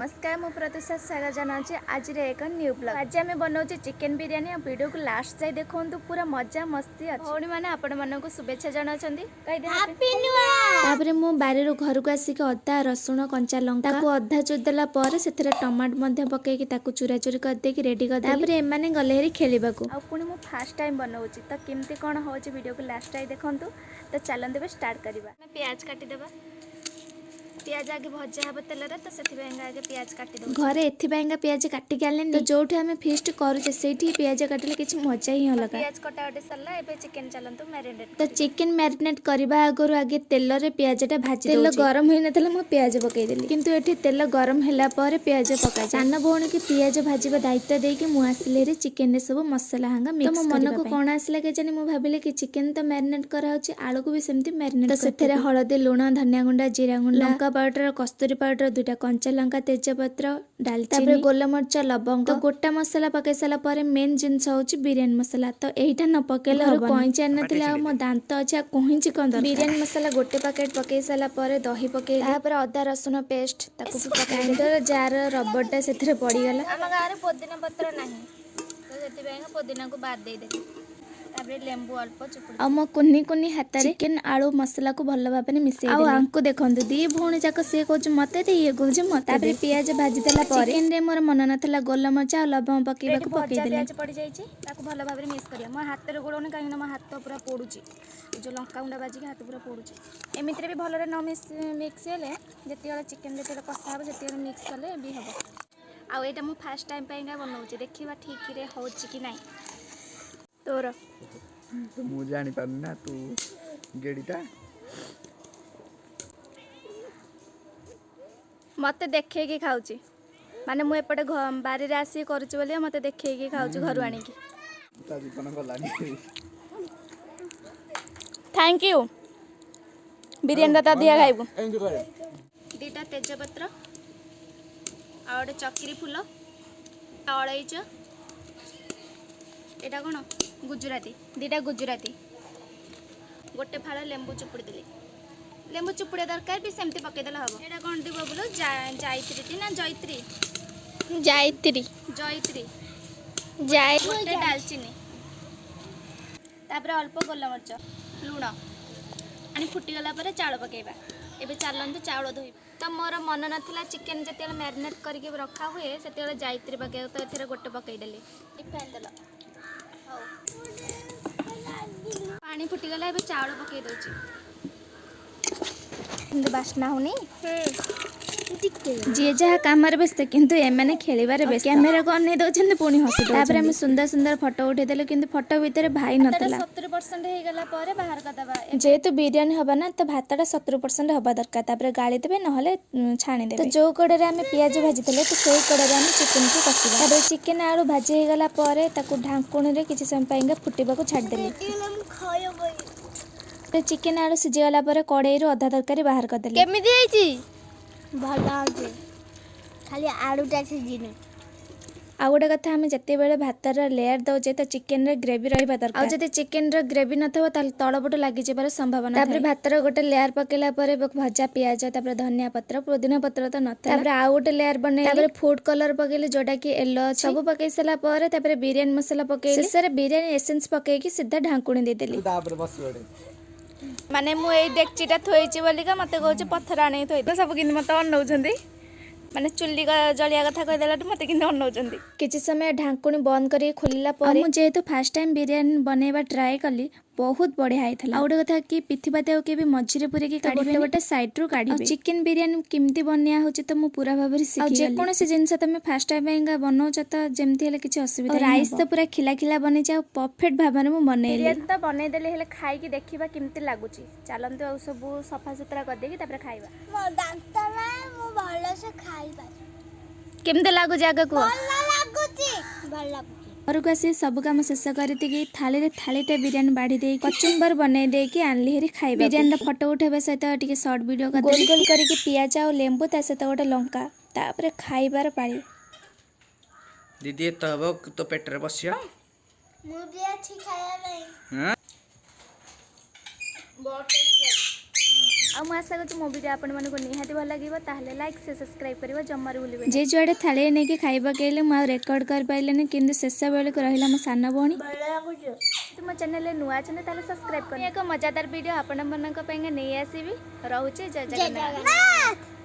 नमस्कार मु प्रत्युषा स्वागत जनाऊँ आज एक न्यू ब्लॉग। आज आम बनाऊे चिकेन बिरियानी वीडियो को लास्ट जाए देखो पूरा मजा मस्ती भौणी मैंने आपण मानक शुभेच्छा जनाऊँ। मु बारी घर को आसिक अदा रसुण कंचा लंका अधा चुरदेला से टमाटो पकईकि चूरा चूरी करदेकी रेडी कर एमाने गले खेल पुणी मु फास्ट टाइम बनाऊँ तो केमती कौन हो वीडियो को लास्ट जाए देखूँ। तो चलते स्टार्ट करवा। प्याज काटिदेबा पियाज आगे भजा हे तेल तो से आगे पियाज काटी घरे एथपाइंगा पियाज काटिक आने तो जो आम फिस्ट करुचे से पियाज काटिले किसी मजा ही अलग। पियाज कटाकटी सरला एबे चिकन चलंतु मैरिनेट तो चिकन मैरिनेट करबा आगरु आगे तेल रे पियाजटा भाजी तेल गरम होई नथला मु पियाज पकई देली किंतु एठी तेल गरम होला पर पियाज पकाई सान भौणी की पियाज भाजीबा दायित्व देकी मु आसिले रे चिकन रे सब मसला हांगा मिक्स तो मन को कोन आसिला के जानी मु भाबिले कि चिकन तो मैरिनेट करा होची आलू को भी सेमती मैरिनेट तो सेथरे हळदी लूण धनिया गुंडा जीरा गुंडा लंका पाउडर कस्तूरी पाउडर 2टा कंचा लंका तेजपत्र दालचीनी गोलमरिच लवंग तो गोटा मसला पकई सारा पर मेन जिनस होची बिरयानी मसला तो एटा न पकेले कईची आनथिले आ मो दांत अछि कहिंची कंद बिरयानी मसला गोटे पैकेट पकई सारा पर दही पकई तापर अदा रसुण पेस्ट ताकू ग्राइंडर जार रबरटा सेथरे पड़ी गला। हम गारे पुदीना पत्र नाही तो सेति बेंगा पुदीना को बाद दे दे लेंबू अल्प चुपुड़ी आ मो कुन्नी कुन्नी हाथ रे चिकन आलू मसला को भल भाबे मिसई आ आंको देखंतु दी भौणी जाक से कोच मते दे ये कोच मते तापर पियाज भाजी देला पर चिकन रे मोर मन नथला गोलमरिच आ लवंग पकेबा को पकई देले पियाज पड़ी जाईची ताको भल भाबे मिक्स करिया मो हाथ रे गोडोनी काई न मो हाथ पूरा पोडुची जो लंका गुंडा बाजी के हाथ पूरा पोडुची एमिति रे भी भल रे न मिक्स हेले जति चिकन जति कसा हो जति मिक्स कले भी हबो। आ एटा मु फर्स्ट टाइम पाइंगा बनाउची देखिबा ठीक रे होची कि नाही तोर तो मु जानी पारनी ना तू गेडीटा मते देखे कि खाऊची माने मु एपटे बारी रे आसी करूची बोली मते देखे कि खाऊची घर आनी की ता जीवन गलानी। थैंक यू बिरयानी ता दिया खाइबो 2टा तेजपत्र आ ओडे चक्री फूल अळैच एटा कोन गुजराती 2टा गुजराती गोटे फाड़ लेंबू चुपुड़ी देली लेंबू चुपुड़िया दरकार भी सेमती पकई देला हबो। एटा कोन दी बोलो जायत्री ना जयत्री जयत्री जयत्री जाय गोटे दालचीनी तापर अल्प गोलमरिच लूण आनी फुटी गला पर चाउल पकेबा एबे चलंतु चाउल धोई तो मोर मन नथिला चिकन जते मैरिनेट करके रखा हुए सेते जायत्री पके तो एथरे गोटे पकई देली फैन देला पानी फुटीगला ए चाउल पकई दौची बास्ना होनी जी जहाँ कम व्यस्त किंतु एमाने खेलिबार व्यस्त कैमेरा को अनै दउछन पुणी हसी तापर हम सुंदर सुंदर फोटो उठे देले किंतु फोटो भीतर भाई नतला 70% हे गला पारे बाहर का दबा जेतु बिरयानी हबा ना तो भातटा 70% हबा दरकार तापर गाली देबे नहले छाणी देबे तो जो कड़े रे हम पियाज भाजी देले तो सेही कड़े रे हम चिकन को कसिबा तापर चिकन आलू भाजी हे गला पारे ताकू ढांकुणी रे किछि समय पाइंगा फुटीबा को छाड़ देले तो चिकन आलू सिझी गला पारे कड़ाई रो आधा तरकारी बाहर कर देले केमिति आइची भला खाली आलूटा सिझिने। आ गोटे कथा आम जिते बड़े भातर लेयर दौचे तो चिकेन रे ग्रेवी रही दरकार आ जदि चिकेन रे ग्रेवी नथबो ताल तळपट लागि जेबार संभावना तापर भातर गोटे लेयर पकेला परे भजा पियाज तापर धनिया पत्र पुदीना पत्र तो नथा तापर आ गोटे लेयर बने तापर फूड कलर पकेले जोटा कि येलो सब पकई सला परे तापर बिरयानी मसाला पकेले शेषरे बिरयानी एसेंस पकई कि सीधा ढांकुणी दे देली तापर बस बडे माने मु एई डेक्चीटा थोइची बोलिका मते कहूची पत्थर आने थोइ तो सब किन मते अनौछंदी माने चुल्ली जलिया कथा कहि देला मते किन अनौछंदी किछि समय ढांकुणी बंद करी खोलिला पर मु जेहेतु फर्स्ट टाइम बिरयानी बनेबा ट्राई कली बहुत बढ़िया आइथला आ गोटे कथा कि पिथिबाते के भी मझिरे पुरे की काढी गोटे साइड रू काढी चिकन बिरयानी केमती बनिया होची तो मु पूरा भाबरे सिखि जे कोन से जिंस तमे फर्स्ट टाइम बेंगा बनौछ त जेमती हेले किछि असुविधा राइस तो पूरा खिला खिला बनै जा परफेक्ट भाबरे मु बनै बिरयानी त बनै देले हेले खाइ की देखिबा केमती लागुची चलंतु आ सब सफा सुतरा कर देकी तापर खाइबा मो दांत ना मु भलो से खाइबा केमते लागु जागा को भलो लागुची भलो लागुची घर को आसी सब काम शेष करती थाली रे थालीटे बिरयानी बाढ़ी दे कचुम्बर बनै दे कि आनली हेरी खाइबा बिरयानी फोटो उठेबा सहित टिके शॉर्ट वीडियो कर गोल गोल करके पियाज आ लेंबू ता सहित गोटे लंका तापर खाइबार पाळी दीदी तो हबो तो पेट रे बसिया मु भी अच्छी खाया नहीं हां बहुत टेस्ट ଆଉ ମୁଁ ଆଶା କରୁଛି ମୋ ଭିଡ଼ିଓ ଆପଣମାନଙ୍କୁ ନିହାତି ଭଲ ଲାଗିବ। ତାହେଲେ ଲାଇକ୍ ସେ ସବସ୍କ୍ରାଇବ୍ କରିବା ଜମାରୁ ଭୁଲିବେନି। ଯେ ଯୁଆଡ଼େ ଥାଳିଏ ନେଇକି ଖାଇବା କହିଲେ ମୁଁ ଆଉ ରେକର୍ଡ଼ କରିପାରିଲିନି, କିନ୍ତୁ ଶେଷ ବେଳକୁ ରହିଲା ମୋ ସାନ ଭଉଣୀ। ଯଦି ମୋ ଚ୍ୟାନେଲରେ ନୂଆ ଅଛନ୍ତି ତାହେଲେ ସବସ୍କ୍ରାଇବ୍ କରି ଏକ ମଜାଦାର ଭିଡ଼ିଓ ଆପଣମାନଙ୍କ ପାଇଁ ନେଇ ଆସିବି। ରହୁଛି ଜୟ ଜଗନ୍ନାଥ।